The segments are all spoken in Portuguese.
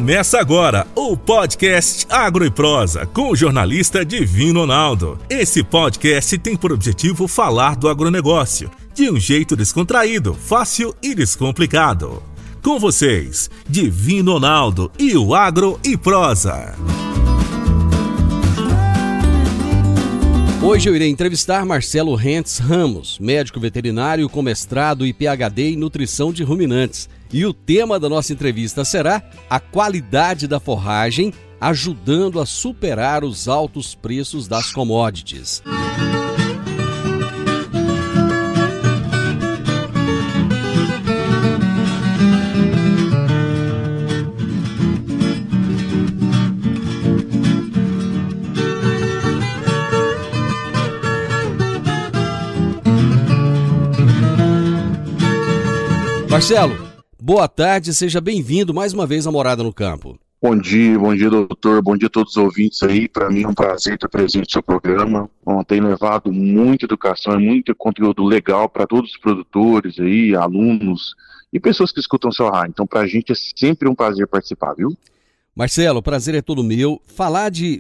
Começa agora o podcast Agro e Prosa com o jornalista Divino Ronaldo. Esse podcast tem por objetivo falar do agronegócio de um jeito descontraído, fácil e descomplicado. Com vocês, Divino Ronaldo e o Agro e Prosa. Hoje eu irei entrevistar Marcelo Rentes Ramos, médico veterinário com mestrado e PhD em nutrição de ruminantes. E o tema da nossa entrevista será a qualidade da forragem, ajudando a superar os altos preços das commodities. Marcelo, boa tarde, seja bem-vindo mais uma vez à Morada no Campo. Bom dia, doutor, bom dia a todos os ouvintes aí. Para mim é um prazer estar presente no seu programa. Tem levado muita educação e muito conteúdo legal para todos os produtores aí, alunos e pessoas que escutam o seu rádio. Então, para a gente é sempre um prazer participar, viu? Marcelo, o prazer é todo meu. Falar de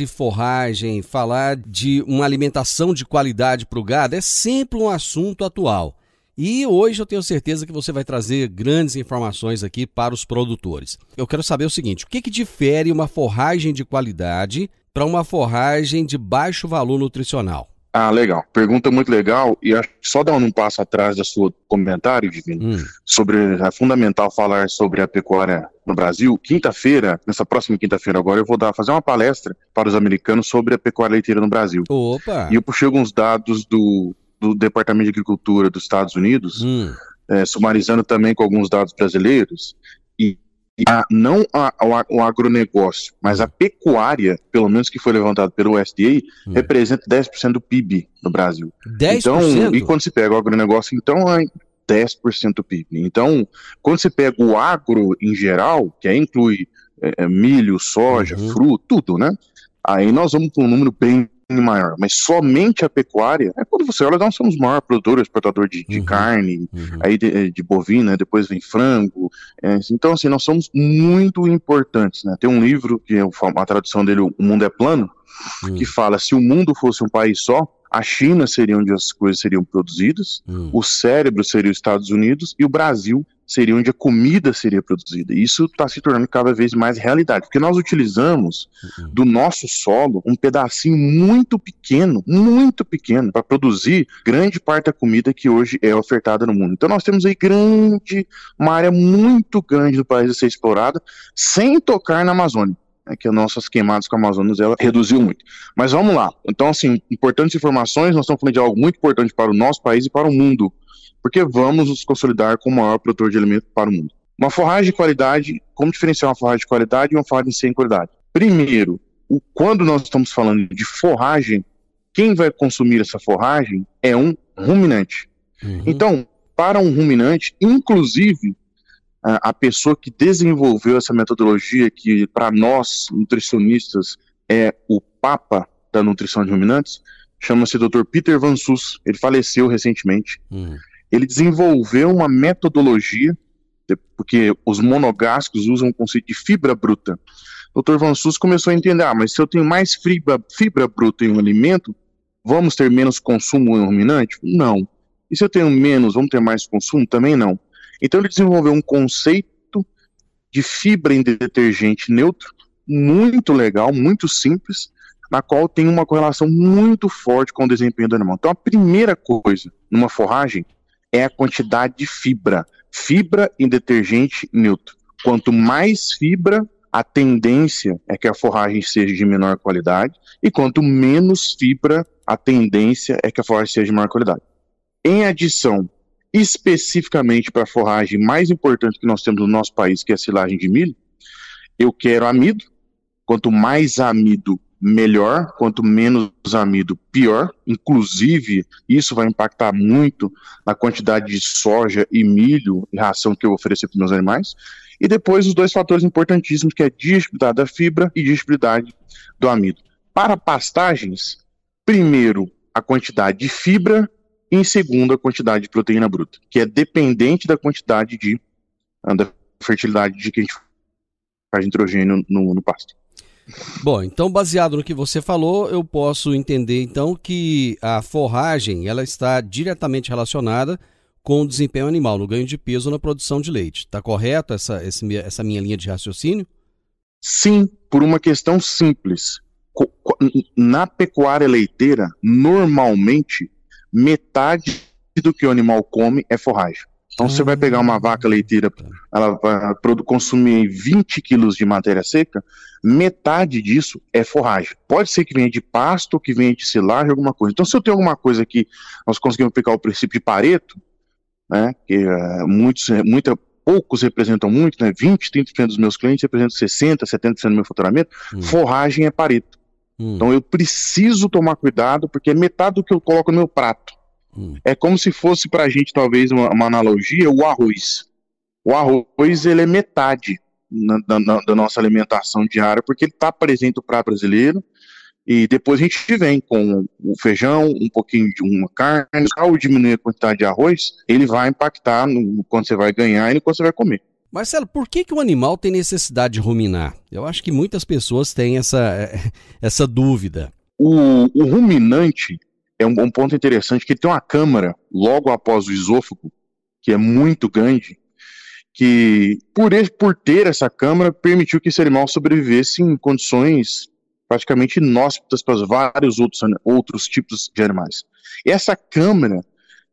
forragem, falar de uma alimentação de qualidade para o gado é sempre um assunto atual. E hoje eu tenho certeza que você vai trazer grandes informações aqui para os produtores. Eu quero saber o seguinte, o que difere uma forragem de qualidade para uma forragem de baixo valor nutricional? Legal. Pergunta muito legal, e acho que só dar um passo atrás do seu comentário, Divino, é fundamental falar sobre a pecuária no Brasil. Nessa próxima quinta-feira agora, eu vou fazer uma palestra para os americanos sobre a pecuária leiteira no Brasil. Opa! E eu puxei alguns dados do Departamento de Agricultura dos Estados Unidos, sumarizando também com alguns dados brasileiros, e não o agronegócio, mas a pecuária, pelo menos que foi levantado pelo USDA, representa 10% do PIB no Brasil. 10%? Então, e quando se pega o agronegócio, então é 10% do PIB. Então, quando se pega o agro em geral, que aí inclui milho, soja, fruta, tudo, né? Aí nós vamos para um número bem maior, mas somente a pecuária, quando você olha, nós somos o maior produtor, exportador de carne, aí de bovina, depois vem frango, então assim, nós somos muito importantes, né? Tem um livro, que a tradução dele, O Mundo é Plano, que fala, se o mundo fosse um país só, a China seria onde as coisas seriam produzidas, o cérebro seria os Estados Unidos e o Brasil seria onde a comida seria produzida. Isso está se tornando cada vez mais realidade, porque nós utilizamos do nosso solo um pedacinho muito pequeno para produzir grande parte da comida que hoje é ofertada no mundo. Então nós temos aí uma área muito grande do país a ser explorada, sem tocar na Amazônia. Que as nossas queimadas com a Amazônia, ela reduziu muito. Mas vamos lá. Então, assim, importantes informações, nós estamos falando de algo muito importante para o nosso país e para o mundo, porque vamos nos consolidar como o maior produtor de alimento para o mundo. Uma forragem de qualidade, como diferenciar uma forragem de qualidade e uma forragem sem qualidade? Primeiro, quando nós estamos falando de forragem, quem vai consumir essa forragem é um ruminante. Então, para um ruminante, inclusive, a pessoa que desenvolveu essa metodologia, que para nós, nutricionistas, é o papa da nutrição de ruminantes, chama-se Dr. Peter Van Soest. Ele faleceu recentemente. Ele desenvolveu uma metodologia, porque os monogástricos usam o conceito de fibra bruta. O Dr. Van Soest começou a entender, mas se eu tenho mais fibra bruta em um alimento, vamos ter menos consumo em um ruminante? Não. E se eu tenho menos, vamos ter mais consumo? Também não. Então ele desenvolveu um conceito de fibra em detergente neutro, muito legal, muito simples, na qual tem uma correlação muito forte com o desempenho do animal. Então a primeira coisa numa forragem é a quantidade de fibra em detergente neutro. Quanto mais fibra, a tendência é que a forragem seja de menor qualidade, e quanto menos fibra, a tendência é que a forragem seja de maior qualidade. Em adição, especificamente para a forragem mais importante que nós temos no nosso país, que é a silagem de milho, eu quero amido. Quanto mais amido, melhor. Quanto menos amido, pior. Inclusive, isso vai impactar muito na quantidade de soja e milho e ração que eu vou oferecer para os meus animais. E depois os dois fatores importantíssimos, que é a digestibilidade da fibra e digestibilidade do amido. Para pastagens, primeiro, a quantidade de fibra, e em segundo, a quantidade de proteína bruta, que é dependente da quantidade da fertilidade de que a gente de nitrogênio no pasto. Bom, então baseado no que você falou, eu posso entender então que a forragem ela está diretamente relacionada com o desempenho animal, no ganho de peso na produção de leite. Está correto essa minha linha de raciocínio? Sim, por uma questão simples. Na pecuária leiteira, normalmente, metade do que o animal come é forragem. Então, você vai pegar uma vaca leiteira, ela vai consumir 20 quilos de matéria seca, metade disso é forragem. Pode ser que venha de pasto, que venha de silagem, alguma coisa. Então, se eu tenho alguma coisa que nós conseguimos aplicar o princípio de Pareto, né, que poucos representam muito, né, 20, 30% dos meus clientes representam 60%, 70% do meu faturamento, forragem é Pareto. Então, eu preciso tomar cuidado, porque é metade do que eu coloco no meu prato. É como se fosse pra gente, talvez, uma analogia, o arroz. O arroz, ele é metade da nossa alimentação diária, porque ele está presente no prato brasileiro, e depois a gente vem com o feijão, um pouquinho de uma carne. Ao diminuir a quantidade de arroz, ele vai impactar no quanto você vai ganhar e no quanto você vai comer. Marcelo, por que o animal tem necessidade de ruminar? Eu acho que muitas pessoas têm essa dúvida. O ruminante é um ponto interessante, que ele tem uma câmara logo após o esôfago, que é muito grande, que por ter essa câmara, permitiu que esse animal sobrevivesse em condições praticamente inóspitas para vários outros tipos de animais. E essa câmara, o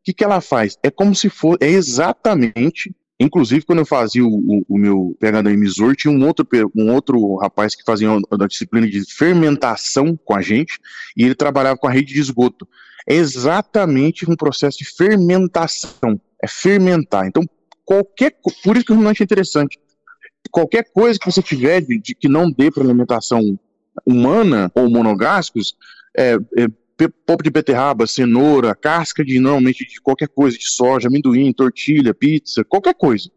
que ela faz? É como se fosse, exatamente, inclusive quando eu fazia o meu PhD em Missouri, tinha um outro rapaz que fazia uma disciplina de fermentação com a gente, e ele trabalhava com a rede de esgoto. É exatamente um processo de fermentação, é fermentar. Então, por isso que o ruminante é interessante. Qualquer coisa que você tiver de que não dê para alimentação humana ou monogástricos, polpa de beterraba, cenoura, casca normalmente de qualquer coisa, de soja, amendoim, tortilha, pizza, qualquer coisa.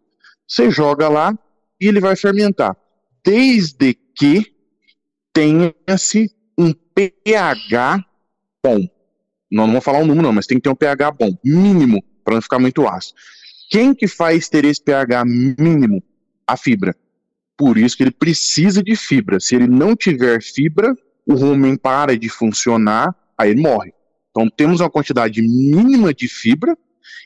Você joga lá e ele vai fermentar. Desde que tenha-se um pH bom. Não vou falar um número não, mas tem que ter um pH bom, mínimo, para não ficar muito ácido. Quem que faz ter esse pH mínimo? A fibra. Por isso que ele precisa de fibra. Se ele não tiver fibra, o rumen para de funcionar, aí ele morre. Então temos uma quantidade mínima de fibra,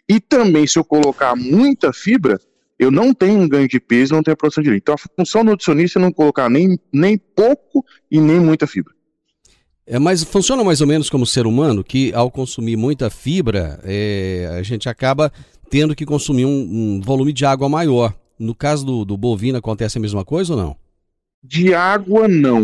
e também se eu colocar muita fibra, eu não tenho um ganho de peso, não tenho a produção direito. Então a função do nutricionista é não colocar nem pouco e nem muita fibra. Mas funciona mais ou menos como o ser humano, que ao consumir muita fibra, a gente acaba tendo que consumir um volume de água maior. No caso do bovino acontece a mesma coisa ou não? De água, não.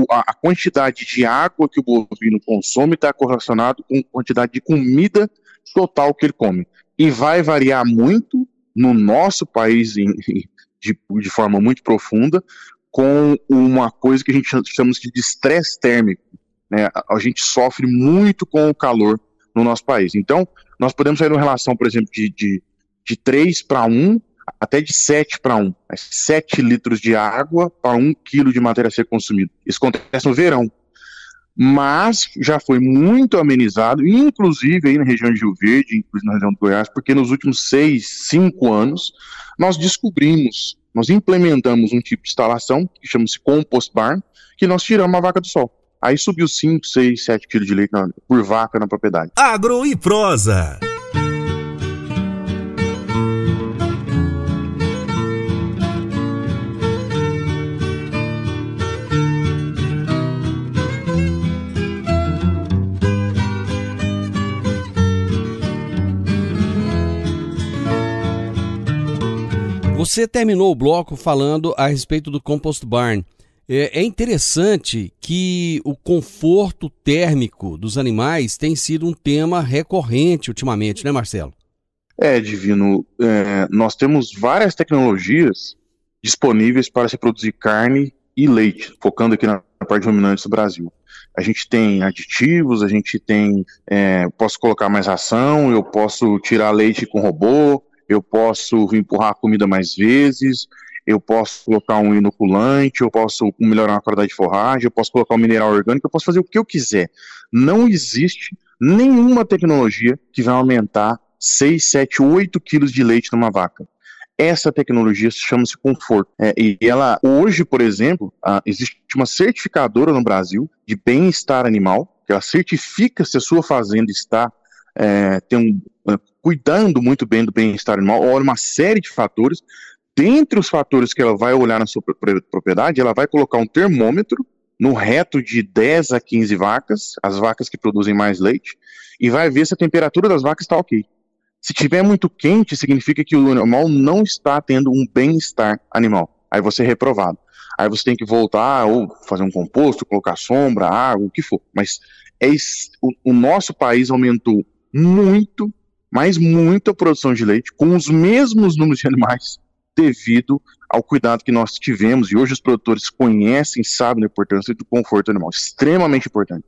A quantidade de água que o bovino consome está correlacionado com a quantidade de comida total que ele come. E vai variar muito no nosso país de forma muito profunda, com uma coisa que a gente chama de estresse térmico. Né? A gente sofre muito com o calor no nosso país. Então, nós podemos sair numa relação, por exemplo, de 3:1, até de 7:1. 7 litros de água para 1 quilo de matéria seca consumida. Isso acontece no verão. Mas já foi muito amenizado, inclusive aí na região de Rio Verde, inclusive na região do Goiás, porque nos últimos 6, 5 anos, nós implementamos um tipo de instalação, que chama-se Compost Barn, que nós tiramos a vaca do sol. Aí subiu 5, 6, 7 quilos de leite por vaca na propriedade. Agro e Prosa. Você terminou o bloco falando a respeito do Compost Barn. É interessante que o conforto térmico dos animais tem sido um tema recorrente ultimamente, né, Marcelo? Divino, nós temos várias tecnologias disponíveis para se produzir carne e leite, focando aqui na parte de ruminantes do Brasil. A gente tem aditivos, a gente tem, posso colocar mais ração, eu posso tirar leite com robô, eu posso empurrar a comida mais vezes, eu posso colocar um inoculante, eu posso melhorar a qualidade de forragem, eu posso colocar um mineral orgânico, eu posso fazer o que eu quiser. Não existe nenhuma tecnologia que vai aumentar 6, 7, 8 quilos de leite numa vaca. Essa tecnologia chama-se conforto. E ela, hoje, por exemplo, existe uma certificadora no Brasil de bem-estar animal, que ela certifica se a sua fazenda está cuidando muito bem do bem-estar animal, olha uma série de fatores. Dentre os fatores que ela vai olhar na sua propriedade, ela vai colocar um termômetro no reto de 10 a 15 vacas, as vacas que produzem mais leite, e vai ver se a temperatura das vacas está ok. Se tiver muito quente, significa que o animal não está tendo um bem-estar animal. Aí você é reprovado. Aí você tem que voltar ou fazer um composto, colocar sombra, água, o que for. Mas o nosso país aumentou muito, mas muito a produção de leite, com os mesmos números de animais, devido ao cuidado que nós tivemos. E hoje os produtores conhecem, sabem da importância do conforto animal. Extremamente importante.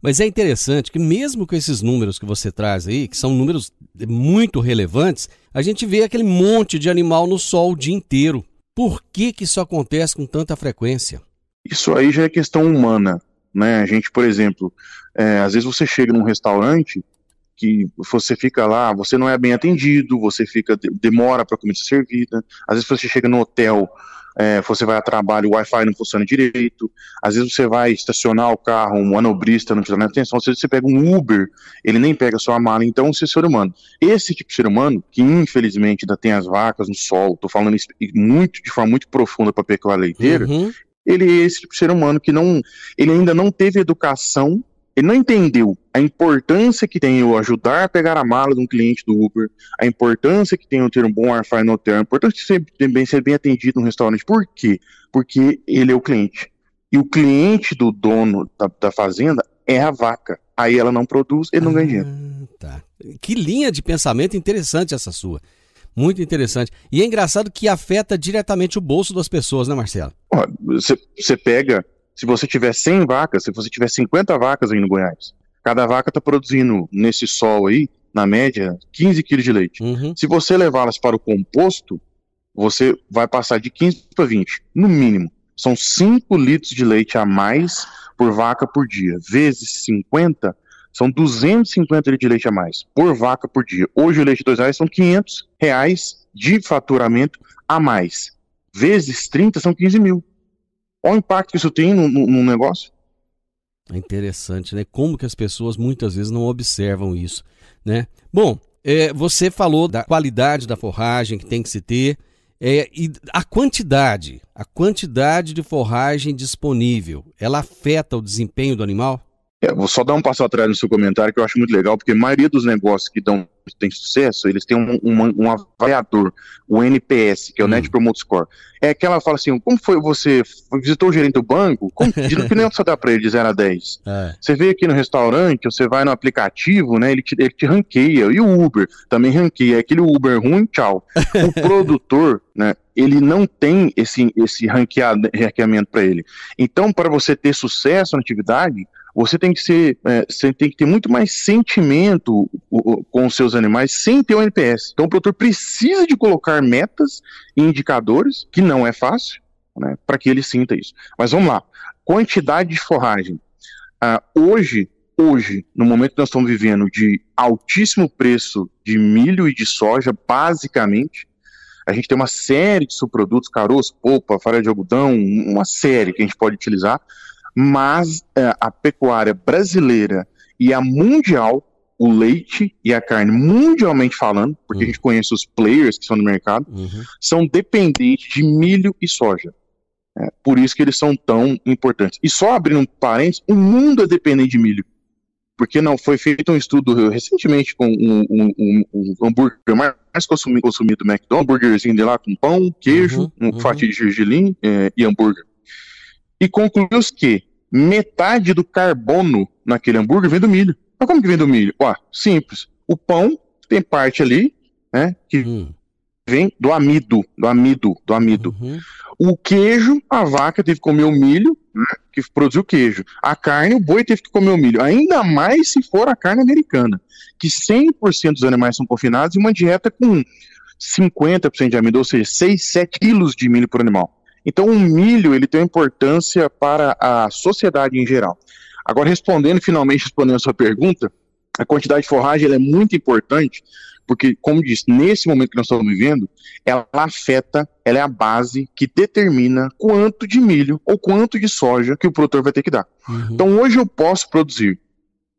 Mas é interessante que mesmo com esses números que você traz aí, que são números muito relevantes, a gente vê aquele monte de animal no sol o dia inteiro. Por que isso acontece com tanta frequência? Isso aí já é questão humana, né? A gente, por exemplo, às vezes você chega num restaurante que você fica lá, você não é bem atendido, você demora para a comida ser servida. Às vezes você chega no hotel, você vai a trabalho, o Wi-Fi não funciona direito. Às vezes você vai estacionar o carro, um manobrista não te dá atenção. Às vezes você pega um Uber, ele nem pega a sua mala. Então, esse ser humano, esse tipo de ser humano, que infelizmente ainda tem as vacas no solo, tô falando isso de forma muito profunda para a pecuária leiteira, ele é esse tipo de ser humano que ele ainda não teve educação. Ele não entendeu a importância que tem eu ajudar a pegar a mala de um cliente do Uber, a importância que tem eu ter um bom Wi-Fi no hotel, a importância de ser bem atendido no restaurante. Por quê? Porque ele é o cliente. E o cliente do dono da fazenda é a vaca. Aí ela não produz, ele não ganha dinheiro. Tá. Que linha de pensamento interessante essa sua. Muito interessante. E é engraçado que afeta diretamente o bolso das pessoas, né, Marcelo? Você pega... Se você tiver 100 vacas, se você tiver 50 vacas aí no Goiás, cada vaca está produzindo, nesse sol aí, na média, 15 quilos de leite. Se você levá-las para o composto, você vai passar de 15 para 20, no mínimo. São 5 litros de leite a mais por vaca por dia. Vezes 50, são 250 litros de leite a mais por vaca por dia. Hoje o leite de R$2 são R$500 de faturamento a mais. Vezes 30, são 15 mil. Olha o impacto que isso tem no negócio. É interessante, né? Como que as pessoas muitas vezes não observam isso, né? Bom, você falou da qualidade da forragem que tem que se ter, e a quantidade de forragem disponível, ela afeta o desempenho do animal? Vou só dar um passo atrás no seu comentário, que eu acho muito legal, porque a maioria dos negócios que têm sucesso, eles têm um avaliador, o NPS, que é o Net Promoter Score. É que ela fala assim, como foi você visitou o gerente do banco? Que nem você dá para ele de 0 a 10. Você vê aqui no restaurante, você vai no aplicativo, né, ele te ranqueia, e o Uber também ranqueia, aquele Uber ruim, tchau. O produtor, né, ele não tem esse ranqueamento para ele. Então, para você ter sucesso na atividade, você tem que ter muito mais sentimento com os seus animais sem ter o NPS. Então o produtor precisa de colocar metas e indicadores, que não é fácil, né, para que ele sinta isso. Mas vamos lá, quantidade de forragem. Hoje, no momento que nós estamos vivendo de altíssimo preço de milho e de soja, basicamente, a gente tem uma série de subprodutos, caroço, polpa, farinha de algodão, uma série que a gente pode utilizar, mas a pecuária brasileira e a mundial, o leite e a carne, mundialmente falando, porque a gente conhece os players que estão no mercado, são dependentes de milho e soja. Por isso que eles são tão importantes. E só abrindo um parênteses, o mundo é dependente de milho. Porque não foi feito um estudo recentemente com um hambúrguer mais consumido do McDonald's, um hambúrguerzinho de lá com pão, queijo, fatia de gergelim e hambúrguer. E concluiu-se que metade do carbono naquele hambúrguer vem do milho. Mas como que vem do milho? Simples. O pão tem parte ali, né, que vem do amido. O queijo, a vaca teve que comer o milho, né, que produziu queijo. A carne, o boi teve que comer o milho. Ainda mais se for a carne americana, que 100% dos animais são confinados em uma dieta com 50% de amido, ou seja, 6, 7 quilos de milho por animal. Então o milho, ele tem importância para a sociedade em geral. Agora, finalmente respondendo a sua pergunta, A quantidade de forragem ela é muito importante, porque, como disse, nesse momento que nós estamos vivendo, ela é a base que determina quanto de milho ou quanto de soja que o produtor vai ter que dar. Então, hoje eu posso produzir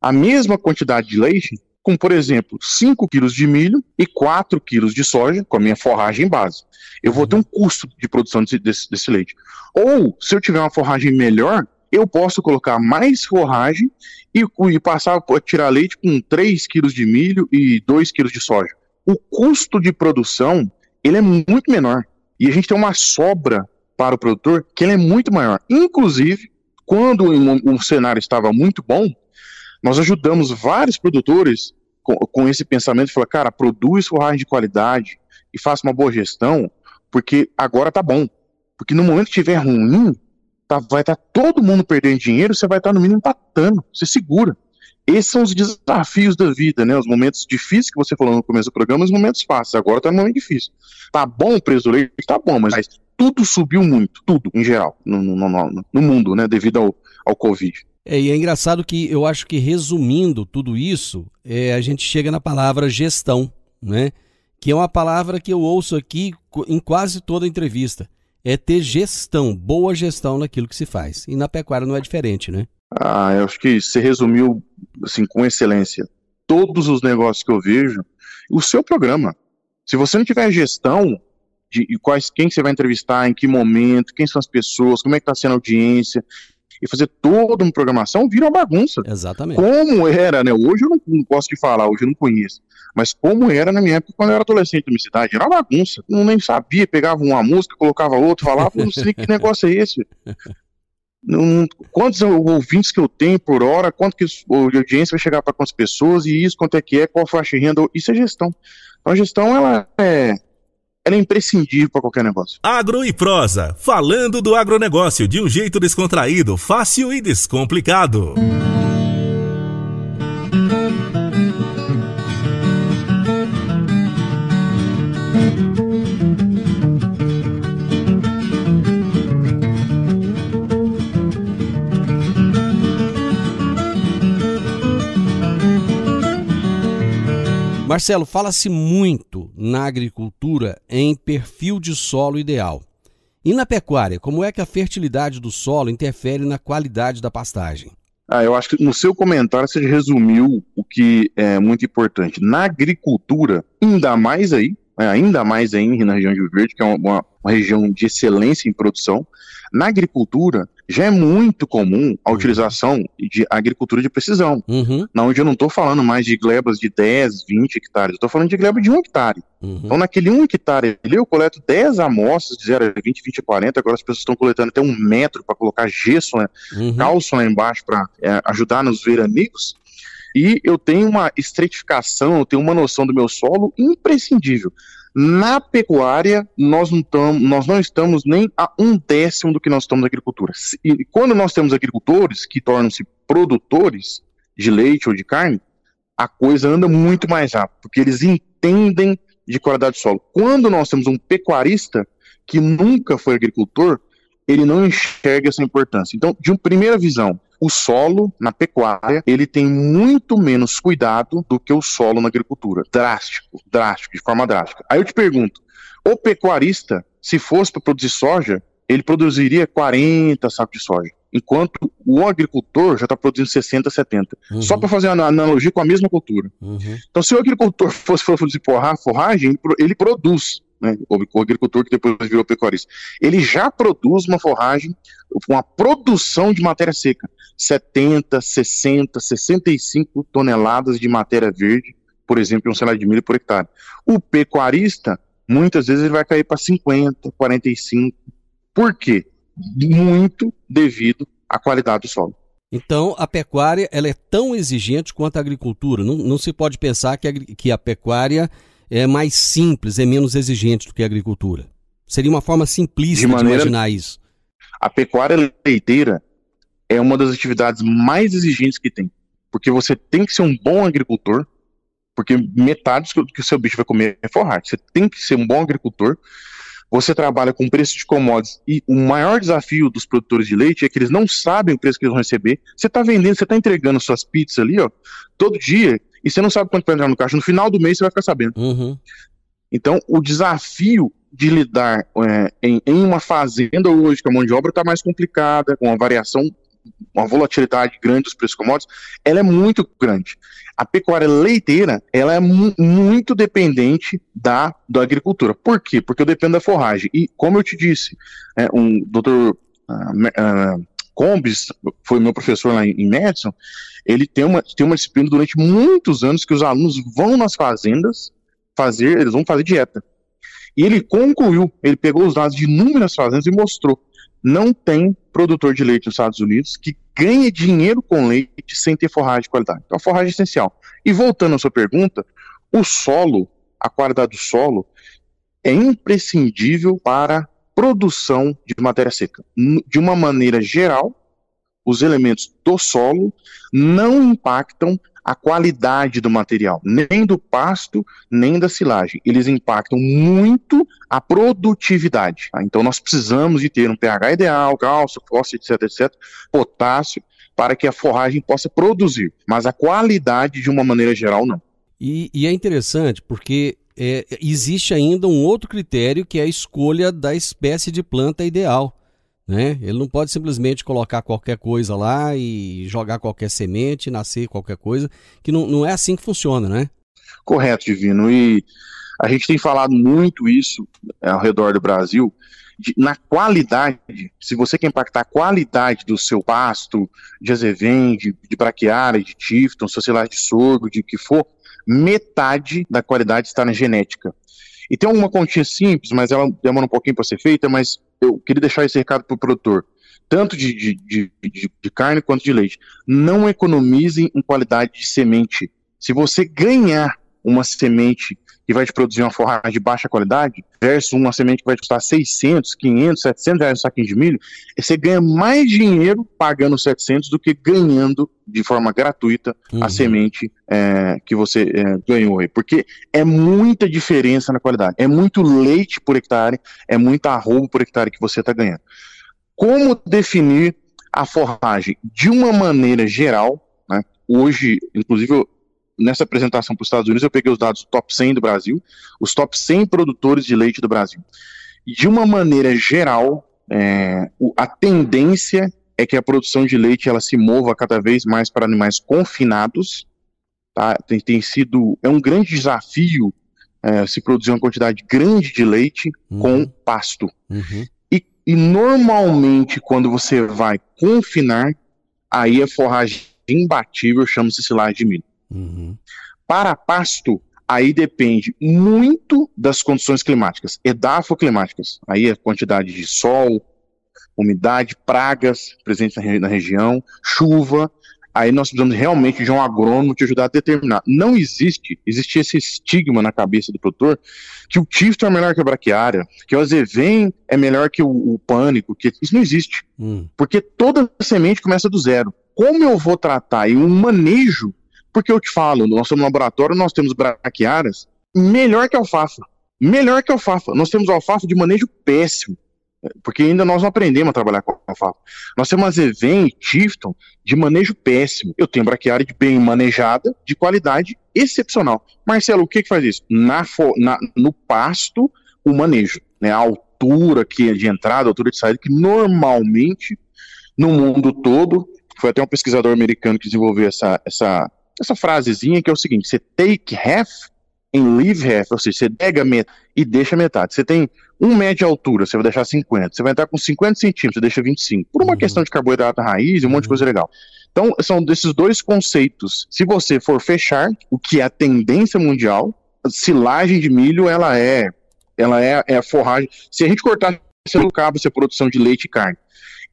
a mesma quantidade de leite com, por exemplo, 5 quilos de milho e 4 quilos de soja, com a minha forragem base. Eu vou ter um custo de produção desse leite. Ou, se eu tiver uma forragem melhor, eu posso colocar mais forragem e passar a tirar leite com 3 quilos de milho e 2 quilos de soja. O custo de produção, ele é muito menor. E a gente tem uma sobra para o produtor que ele é muito maior. Inclusive, quando o cenário estava muito bom, nós ajudamos vários produtores com esse pensamento de falar, cara, produz forragem de qualidade e faça uma boa gestão, porque agora tá bom. Porque no momento que estiver ruim, vai estar todo mundo perdendo dinheiro, você vai estar no mínimo empatando, você segura. Esses são os desafios da vida, né? Os momentos difíceis que você falou no começo do programa, os momentos fáceis. Agora está no momento difícil. Tá bom o preço do leite? Tá bom, mas tudo subiu muito, tudo, em geral, no mundo, né? Devido ao Covid. E é engraçado que eu acho que, resumindo tudo isso, a gente chega na palavra gestão, né? Que é uma palavra que eu ouço aqui em quase toda entrevista. É ter gestão, boa gestão naquilo que se faz. E na pecuária não é diferente, né? Eu acho que você resumiu assim, com excelência todos os negócios que eu vejo. O seu programa, se você não tiver gestão de quem você vai entrevistar, em que momento, quem são as pessoas, como é que está sendo a audiência, e fazer toda uma programação, vira uma bagunça. Exatamente. Como era, né? Hoje eu não posso te falar, hoje eu não conheço. Mas como era na minha época, quando eu era adolescente na minha cidade, era uma bagunça. Eu nem sabia, pegava uma música, colocava outra, falava, não sei que negócio é esse. Quantos ouvintes que eu tenho por hora, quanto que a audiência vai chegar para quantas pessoas, e isso, quanto é que é, qual faixa de renda, isso é gestão. Então a gestão, ela é imprescindível para qualquer negócio. Agro e Prosa, falando do agronegócio de um jeito descontraído, fácil e descomplicado. Marcelo, fala-se muito na agricultura em perfil de solo ideal. E na pecuária, como é que a fertilidade do solo interfere na qualidade da pastagem? Eu acho que no seu comentário você resumiu o que é muito importante. Na agricultura, ainda mais aí na região de Rio Verde, que é uma região de excelência em produção, na agricultura já é muito comum a utilização de agricultura de precisão, onde eu não estou falando mais de glebas de 10, 20 hectares, eu estou falando de gleba de 1 hectare. Então naquele 1 hectare ali eu coleto 10 amostras de 0 a 20, 20 a 40, agora as pessoas estão coletando até 1 metro para colocar gesso, né, calço lá embaixo para ajudar nos veranicos, e eu tenho uma estratificação, eu tenho uma noção do meu solo imprescindível. Na pecuária, nós não estamos nem a 1/10 do que nós estamos na agricultura. E quando nós temos agricultores que tornam-se produtores de leite ou de carne, a coisa anda muito mais rápido, porque eles entendem de qualidade do solo. Quando nós temos um pecuarista que nunca foi agricultor, ele não enxerga essa importância. Então, de uma primeira visão, o solo na pecuária, ele tem muito menos cuidado do que o solo na agricultura. Drástico, de forma drástica. Aí eu te pergunto, o pecuarista, se fosse para produzir soja, ele produziria 40 sacos de soja, enquanto o agricultor já está produzindo 60, 70. Só para fazer uma analogia com a mesma cultura. Então, se o agricultor fosse produzir forragem, ele produz, né? O agricultor que depois virou pecuarista, ele já produz uma forragem, uma produção de matéria seca, 70, 60, 65 toneladas de matéria verde, por exemplo, em um cenário de milho por hectare. O pecuarista, muitas vezes, ele vai cair para 50, 45. Por quê? Muito devido à qualidade do solo. Então, a pecuária ela é tão exigente quanto a agricultura. Não se pode pensar que a pecuária é mais simples, é menos exigente do que a agricultura. Seria uma forma simplista de imaginar isso. A pecuária leiteira é uma das atividades mais exigentes que tem, porque você tem que ser um bom agricultor, porque metade do que o seu bicho vai comer é forragem. Você tem que ser um bom agricultor, você trabalha com preço de commodities e o maior desafio dos produtores de leite é que eles não sabem o preço que eles vão receber. Você está vendendo, você está entregando suas pizzas ali, ó, todo dia, e você não sabe quanto vai entrar no caixa. No final do mês você vai ficar sabendo. Então, o desafio de lidar em uma fazenda hoje, que a mão de obra está mais complicada, com uma variação, uma volatilidade grande dos preços commodities, ela é muito grande. A pecuária leiteira, ela é muito dependente da agricultura. Por quê? Porque eu dependo da forragem. E, como eu te disse, o doutor Combes, foi meu professor lá em Madison, ele tem uma disciplina durante muitos anos que os alunos vão nas fazendas eles vão fazer dieta. E ele concluiu, ele pegou os dados de inúmeras fazendas e mostrou, não tem produtor de leite nos Estados Unidos que ganhe dinheiro com leite sem ter forragem de qualidade. Então, a forragem é essencial. E voltando à sua pergunta, o solo, a qualidade do solo, é imprescindível para a produção de matéria seca. De uma maneira geral, os elementos do solo não impactam a qualidade do material, nem do pasto, nem da silagem. Eles impactam muito a produtividade. Tá? Então nós precisamos de ter um pH ideal, cálcio, fósforo, etc., potássio, para que a forragem possa produzir. Mas a qualidade, de uma maneira geral, não. E é interessante porque existe ainda um outro critério, que é a escolha da espécie de planta ideal. Né? Ele não pode simplesmente colocar qualquer coisa lá e jogar qualquer semente, nascer qualquer coisa, que não é assim que funciona, né? Correto, Divino. E a gente tem falado muito isso ao redor do Brasil, na qualidade. Se você quer impactar a qualidade do seu pasto, de azevém, de braquiária, de tifton, silagem de sorgo, de que for, metade da qualidade está na genética. E tem uma continha simples, mas ela demora um pouquinho para ser feita, mas eu queria deixar esse recado para o produtor, tanto de carne quanto de leite. Não economizem em qualidade de semente. Se você ganhar uma semente que vai te produzir uma forragem de baixa qualidade, versus uma semente que vai te custar 600, 500, 700 reais no saquinho de milho, você ganha mais dinheiro pagando 700 do que ganhando de forma gratuita a semente que você ganhou aí. Porque é muita diferença na qualidade. É muito leite por hectare, é muito arrobo por hectare que você está ganhando. Como definir a forragem? De uma maneira geral, né, hoje, inclusive, nessa apresentação para os Estados Unidos, eu peguei os dados do top 100 do Brasil, os top 100 produtores de leite do Brasil. E de uma maneira geral, a tendência é que a produção de leite ela se mova cada vez mais para animais confinados. Tá? Tem sido um grande desafio se produzir uma quantidade grande de leite com pasto. E normalmente, quando você vai confinar, aí a forragem imbatível chama-se silagem de milho. Para pasto, aí depende muito das condições climáticas, edafoclimáticas. Aí a quantidade de sol, umidade, pragas presentes na região, chuva. Aí nós precisamos realmente de um agrônomo te ajudar a determinar. Não existe esse estigma na cabeça do produtor que o tifton é melhor que a braquiária, que o azevém é melhor que o pânico, que isso não existe. Porque toda semente começa do zero. Como eu vou tratar em um manejo? Porque eu te falo, nós somos um laboratório, nós temos braquiárias melhor que alfafa. Melhor que alfafa. Nós temos alfafa de manejo péssimo, porque ainda nós não aprendemos a trabalhar com alfafa. Nós temos azevém e tifton de manejo péssimo. Eu tenho braquiária bem manejada, de qualidade excepcional. Marcelo, o que faz isso? No pasto, o manejo, né? A altura de entrada, a altura de saída, que normalmente, no mundo todo, foi até um pesquisador americano que desenvolveu essa frasezinha, que é o seguinte: você take half and leave half, ou seja, você pega metade e deixa metade. Você tem 1 metro de altura, você vai deixar 50. Você vai entrar com 50 centímetros, você deixa 25. Por uma questão de carboidrato raiz e um monte de coisa legal. Então, são desses dois conceitos. Se você for fechar, o que é a tendência mundial, a silagem de milho, ela é a forragem. Se a gente cortar no cabo, essa produção de leite e carne.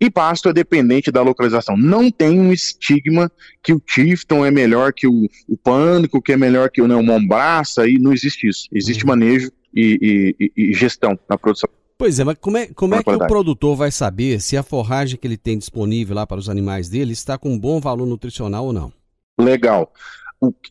E pasto é dependente da localização. Não tem um estigma que o tifton é melhor que o pânico, que é melhor que o mombraça, e não existe isso. Existe manejo e gestão na produção. Pois é, mas como é que o produtor vai saber se a forragem que ele tem disponível lá para os animais dele está com um bom valor nutricional ou não? Legal.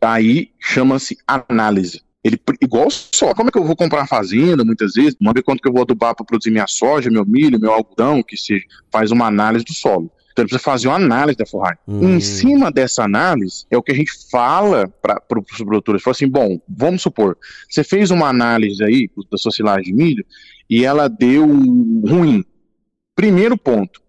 Aí chama-se análise. Ele, igual só, como é que eu vou comprar uma fazenda, muitas vezes, vamos ver quanto que eu vou adubar para produzir minha soja, meu milho, meu algodão, que seja, faz uma análise do solo. Então ele precisa fazer uma análise da forragem. Em cima dessa análise, é o que a gente fala para os produtores. Fala assim, bom, vamos supor, você fez uma análise aí da sua silagem de milho e ela deu ruim. Primeiro ponto,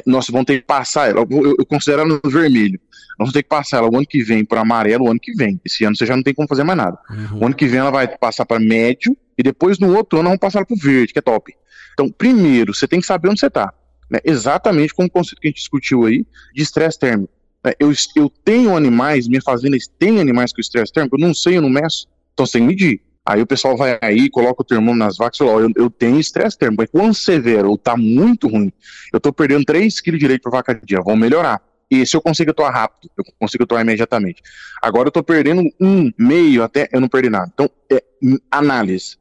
nós vamos ter que passar ela, eu considero ela no vermelho, nós vamos ter que passar ela o ano que vem para amarelo, o ano que vem. Esse ano você já não tem como fazer mais nada. O ano que vem ela vai passar para médio e depois no outro ano nós vamos passar ela para o verde, que é top. Então, primeiro, você tem que saber onde você está. Né? Exatamente como o conceito que a gente discutiu aí de estresse térmico. Eu tenho animais, minha fazenda tem animais com estresse térmico, eu não sei, eu não meço, então você tem que medir. Aí o pessoal vai aí, coloca o termômetro nas vacas e fala, eu tenho estresse térmico, mas quando severo ou tá muito ruim, eu tô perdendo 3 kg de leite por vaca dia, vão melhorar. E se eu consigo atuar rápido, eu consigo atuar imediatamente. Agora eu tô perdendo meio até eu não perder nada. Então, análise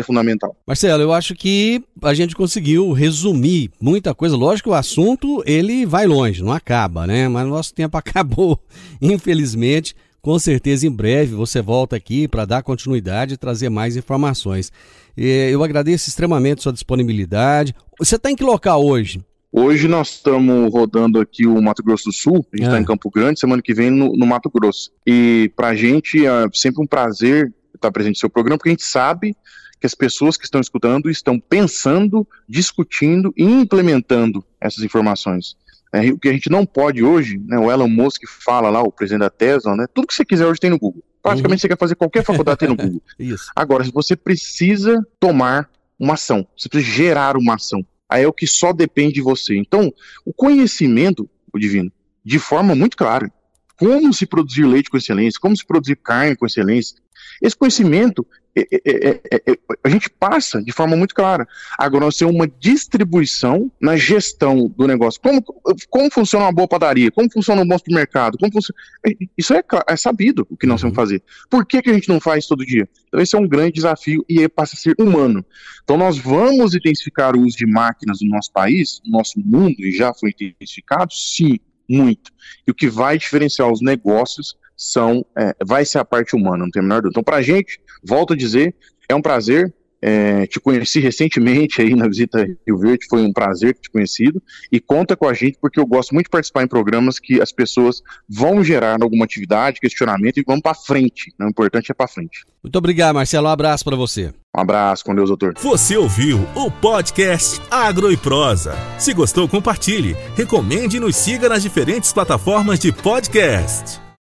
é fundamental. Marcelo, eu acho que a gente conseguiu resumir muita coisa. Lógico que o assunto, ele vai longe, não acaba, né? Mas o nosso tempo acabou, infelizmente. Com certeza, em breve, você volta aqui para dar continuidade e trazer mais informações. Eu agradeço extremamente a sua disponibilidade. Você está em que local hoje? Hoje nós estamos rodando aqui o Mato Grosso do Sul, a gente está em Campo Grande, semana que vem no Mato Grosso. E para a gente é sempre um prazer estar presente no seu programa, porque a gente sabe que as pessoas que estão escutando estão pensando, discutindo e implementando essas informações. O que a gente não pode hoje, né, o Elon Musk fala lá, o presidente da Tesla, né, tudo que você quiser hoje tem no Google. Praticamente você quer fazer qualquer faculdade tem no Google. Isso. Agora, se você precisa tomar uma ação, você precisa gerar uma ação, aí é o que só depende de você. Então, o conhecimento, o divino, de forma muito clara, como se produzir leite com excelência, como se produzir carne com excelência, esse conhecimento a gente passa de forma muito clara. Agora nós temos uma distribuição na gestão do negócio. Como funciona uma boa padaria? Como funciona um bom supermercado? Isso é sabido o que nós vamos fazer. Por que a gente não faz todo dia? Então esse é um grande desafio e passa a ser humano. Então nós vamos intensificar o uso de máquinas no nosso país, no nosso mundo, e já foi intensificado? Sim, muito. E o que vai diferenciar os negócios vai ser a parte humana, não tem a menor dúvida. Então, pra gente, volto a dizer, é um prazer, te conheci recentemente aí na visita a Rio Verde, foi um prazer te conhecido, e conta com a gente, porque eu gosto muito de participar em programas que as pessoas vão gerar alguma atividade, questionamento, e vamos pra frente, o importante é pra frente. Muito obrigado, Marcelo, um abraço pra você. Um abraço, com Deus, doutor. Você ouviu o podcast Agro e Prosa. Se gostou, compartilhe, recomende e nos siga nas diferentes plataformas de podcast.